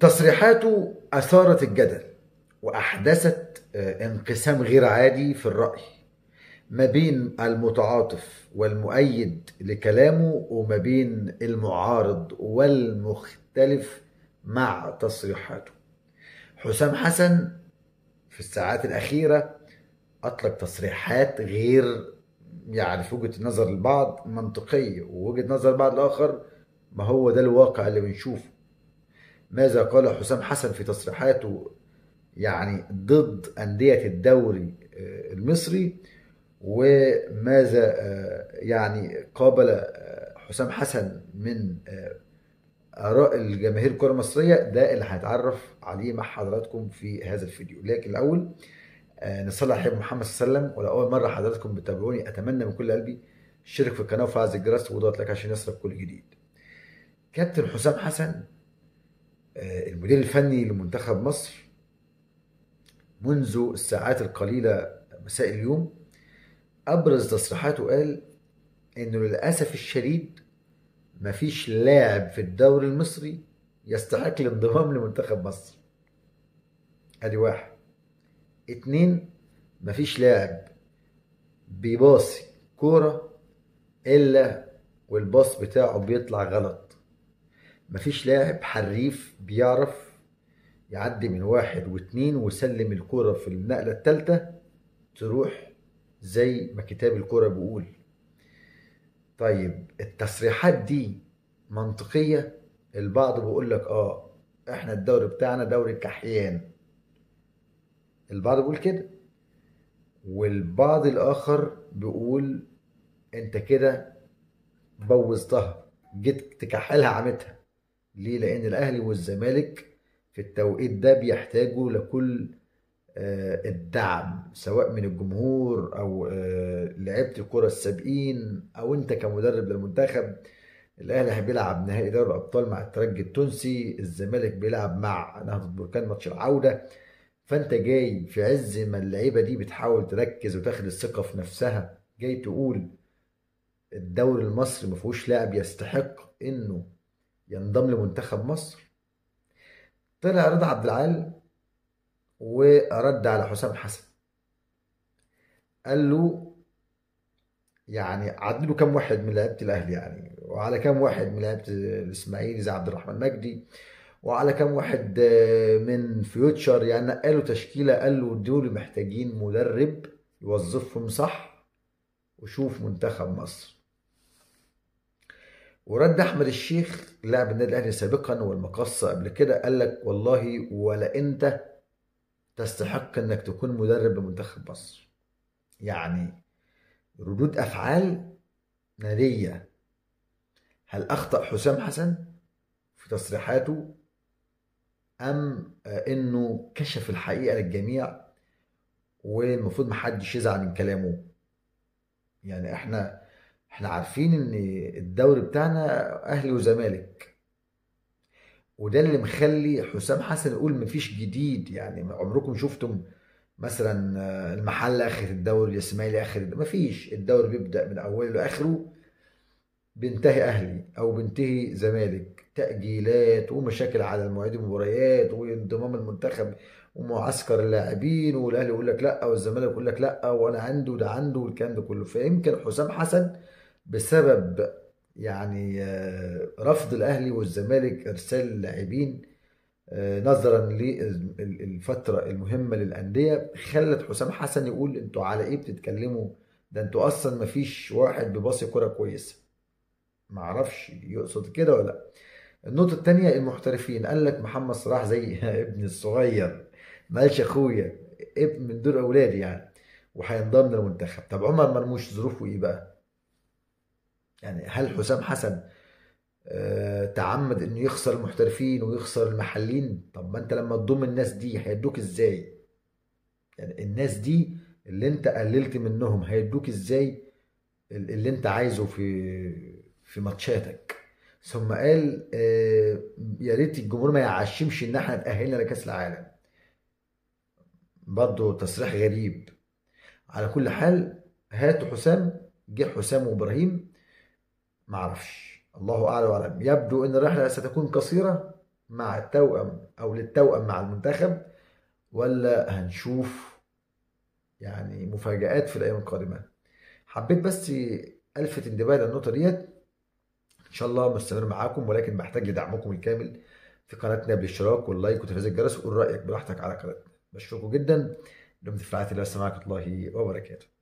تصريحاته أثارت الجدل وأحدثت انقسام غير عادي في الرأي ما بين المتعاطف والمؤيد لكلامه وما بين المعارض والمختلف مع تصريحاته. حسام حسن في الساعات الأخيرة أطلق تصريحات غير، يعني في وجهة نظر البعض منطقية ووجهة نظر البعض الآخر ما هو ده الواقع اللي بنشوفه. ماذا قال حسام حسن في تصريحاته يعني ضد أندية الدوري المصري، وماذا يعني قابل حسام حسن من آراء الجماهير الكرة المصرية؟ ده اللي هنتعرف عليه مع حضراتكم في هذا الفيديو. لكن الأول نصلي على حبيب محمد صلى الله عليه وسلم. ولأول مرة حضراتكم بتتابعوني أتمنى من كل قلبي اشترك في القناة وفعل زر الجرس وضغط لايك عشان يصلك كل جديد. كابتن حسام حسن المدير الفني لمنتخب مصر منذ الساعات القليلة مساء اليوم أبرز تصريحاته، قال إنه للأسف الشديد مفيش لاعب في الدوري المصري يستحق الانضمام لمنتخب مصر. ادي واحد. اتنين، مفيش لاعب بيباصي كورة الا والباص بتاعه بيطلع غلط. مفيش لاعب حريف بيعرف يعدي من واحد واتنين ويسلم الكورة في النقلة التالتة تروح زي ما كتاب الكورة بيقول. طيب التصريحات دي منطقية؟ البعض بيقول لك احنا الدوري بتاعنا دوري كحيان، البعض بيقول كده، والبعض الاخر بيقول انت كده بوظتها، جيت تكحلها عمتها. ليه؟ لان الاهلي والزمالك في التوقيت ده بيحتاجوا لكل الدعم، سواء من الجمهور او لعيبه الكره السابقين او انت كمدرب للمنتخب. الاهلي بيلعب نهائي دوري الابطال مع الترجي التونسي، الزمالك بيلعب مع نهضه بركان ماتش العوده. فانت جاي في عز ما اللعيبه دي بتحاول تركز وتاخد الثقه في نفسها، جاي تقول الدوري المصري ما فيهوش لاعب يستحق انه ينضم لمنتخب مصر. طلع رضا عبد العال ورد على حسام حسن، قال له يعني عدلوا كام واحد من لعيبه الاهلي يعني، وعلى كام واحد من لعيبه الاسماعيلي زي عبد الرحمن مجدي، وعلى كام واحد من فيوتشر، يعني قالوا تشكيله، قال له دول محتاجين مدرب يوظفهم صح وشوف منتخب مصر. ورد احمد الشيخ لاعب النادي الاهلي سابقا والمقصه قبل كده، قال لك والله ولا انت تستحق انك تكون مدرب لمنتخب مصر. يعني ردود افعال ناريه. هل اخطا حسام حسن في تصريحاته ام انه كشف الحقيقه للجميع والمفروض محدش يزعل من كلامه؟ يعني احنا عارفين ان الدوري بتاعنا اهلي وزمالك، وده اللي مخلي حسام حسن يقول مفيش جديد. يعني عمركم شفتم مثلا المحل اخر الدوري، الاسماعيلي اخر مفيش، الدوري بيبدا من اوله لاخره، بينتهي اهلي او بينتهي زمالك، تاجيلات ومشاكل على مواعيد المباريات وانضمام المنتخب ومعسكر اللاعبين، والاهلي يقول لك لا والزمالك يقول لك لا وانا عنده وده عنده والكلام ده كله. فيمكن حسام حسن بسبب يعني رفض الاهلي والزمالك ارسال اللاعبين نظرا للفتره المهمه للانديه، خلت حسام حسن يقول انتوا على ايه بتتكلموا؟ ده انتوا اصلا مفيش واحد بيباصي كوره كويسه. معرفش يقصد كده ولا لا. النقطة التانية المحترفين، قال لك محمد صلاح زي ابني الصغير، ما قالش اخويا، ابن من دول اولادي يعني، وهينضم للمنتخب. طب عمر مرموش ظروفه ايه بقى؟ يعني هل حسام حسن تعمد انه يخسر المحترفين ويخسر المحليين؟ طب ما انت لما تضم الناس دي هيدوك ازاي؟ يعني الناس دي اللي انت قللت منهم هيدوك ازاي اللي انت عايزه في ماتشاتك؟ ثم قال يا ريت الجمهور ما يعشمش ان احنا اتأهلنا لكأس العالم. برضه تصريح غريب. على كل حال هاتوا حسام، جه حسام وابراهيم، معرفش، الله اعلى واعلم. يبدو ان الرحلة ستكون قصيرة مع التوأم او للتوأم مع المنتخب، ولا هنشوف يعني مفاجآت في الايام القادمة؟ حبيت بس الفت انتباهي للنقطة ديت. ان شاء الله مستمر معاكم، ولكن بحتاج لدعمكم الكامل في قناتنا بالاشتراك واللايك وتفعيل الجرس، وقول رأيك براحتك على قناتنا. بشكركم جدا. دمتم في رعاية الله، والسلام عليكم ورحمة الله وبركاته.